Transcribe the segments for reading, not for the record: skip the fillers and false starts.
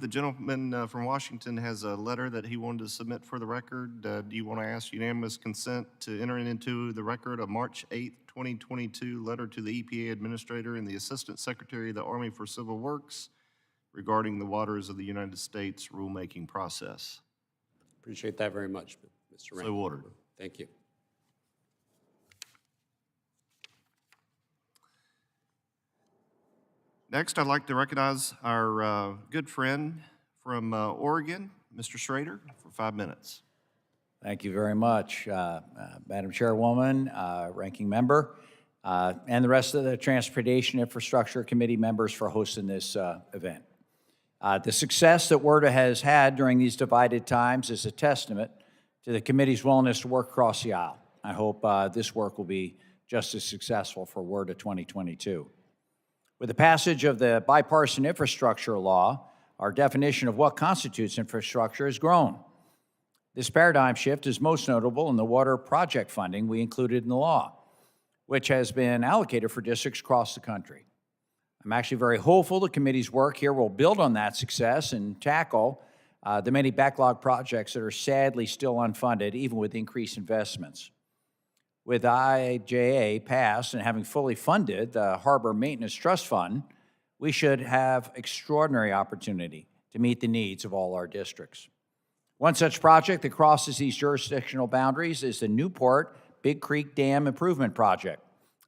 gentleman from Washington has a letter that he wanted to submit for the record. Do you want to ask unanimous consent to enter into the record a March 8th, 2022 letter to the EPA Administrator and the Assistant Secretary of the Army for Civil Works regarding the waters of the United States rulemaking process? Appreciate that very much, Mr. Rankin. So ordered. Thank you. Next, I'd like to recognize our good friend from Oregon, Mr. Schrader, for 5 minutes. Thank you very much, Madam Chairwoman, Ranking Member, and the rest of the Transportation Infrastructure Committee members for hosting this event. The success that WRDA has had during these divided times is a testament to the committee's willingness to work across the aisle. I hope this work will be just as successful for WRDA 2022. With the passage of the bipartisan infrastructure law, our definition of what constitutes infrastructure has grown. This paradigm shift is most notable in the water project funding we included in the law, which has been allocated for districts across the country. I'm actually very hopeful the committee's work here will build on that success and tackle the many backlog projects that are sadly still unfunded, even with increased investments. With IJA passed and having fully funded the Harbor Maintenance Trust Fund, we should have extraordinary opportunity to meet the needs of all our districts. One such project that crosses these jurisdictional boundaries is the Newport Big Creek Dam Improvement Project.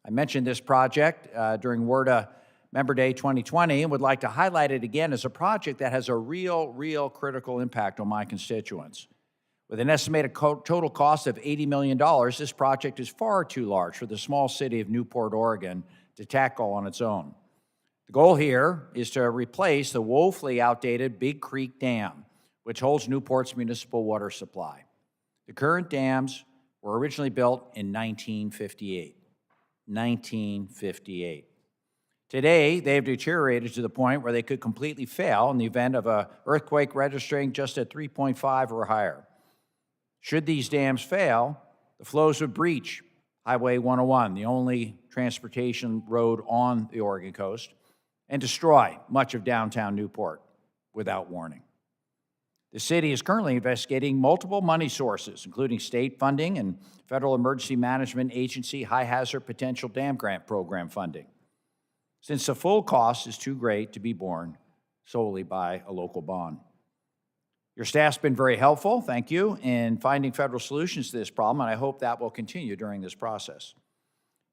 I mentioned this project during WRDA Member Day 2020 and would like to highlight it again as a project that has a real critical impact on my constituents. With an estimated total cost of $80 million, this project is far too large for the small city of Newport, Oregon, to tackle on its own. The goal here is to replace the woefully outdated Big Creek Dam, which holds Newport's municipal water supply. The current dams were originally built in 1958. 1958. Today, they have deteriorated to the point where they could completely fail in the event of an earthquake registering just at 3.5 or higher. Should these dams fail, the flows would breach Highway 101, the only transportation road on the Oregon coast, and destroy much of downtown Newport without warning. The city is currently investigating multiple money sources, including state funding and Federal Emergency Management Agency High Hazard Potential Dam Grant Program funding, since the full cost is too great to be borne solely by a local bond. Your staff's been very helpful, thank you, in finding federal solutions to this problem, and I hope that will continue during this process.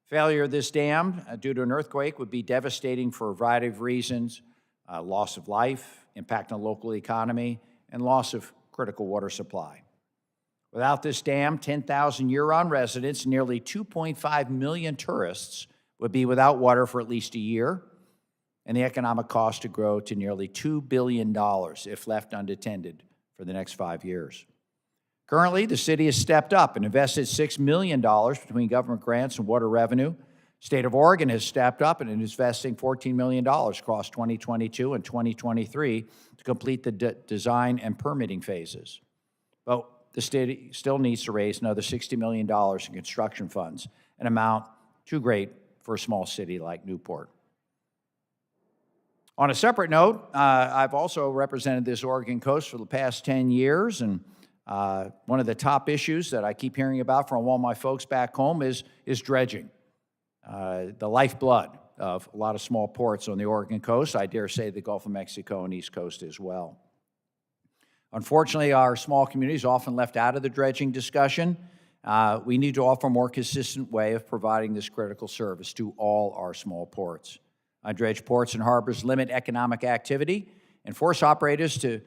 Failure of this dam due to an earthquake would be devastating for a variety of reasons: loss of life, impact on the local economy, and loss of critical water supply. Without this dam, 10,000 year-round residents and nearly 2.5 million tourists would be without water for at least a year, and the economic cost to grow to nearly $2 billion if left unattended for the next 5 years. Currently, the city has stepped up and invested $6 million between government grants and water revenue. State of Oregon has stepped up and is investing $14 million across 2022 and 2023 to complete the design and permitting phases. But the state still needs to raise another $60 million in construction funds, an amount too great for a small city like Newport. On a separate note, I've also represented this Oregon coast for the past 10 years, and one of the top issues that I keep hearing about from all my folks back home is dredging, the lifeblood of a lot of small ports on the Oregon coast. I dare say the Gulf of Mexico and East Coast as well. Unfortunately, our small communities are often left out of the dredging discussion. We need to offer a more consistent way of providing this critical service to all our small ports. Undredged ports and harbors limit economic activity and force operators to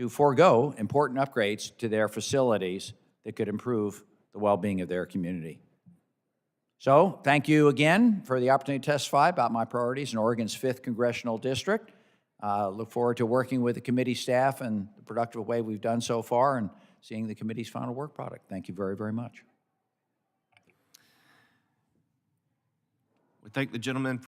forego important upgrades to their facilities that could improve the well-being of their community. So, thank you again for the opportunity to testify about my priorities in Oregon's 5th Congressional District. Look forward to working with the committee staff in the productive way we've done so far and seeing the committee's final work product. Thank you very much. We thank the gentleman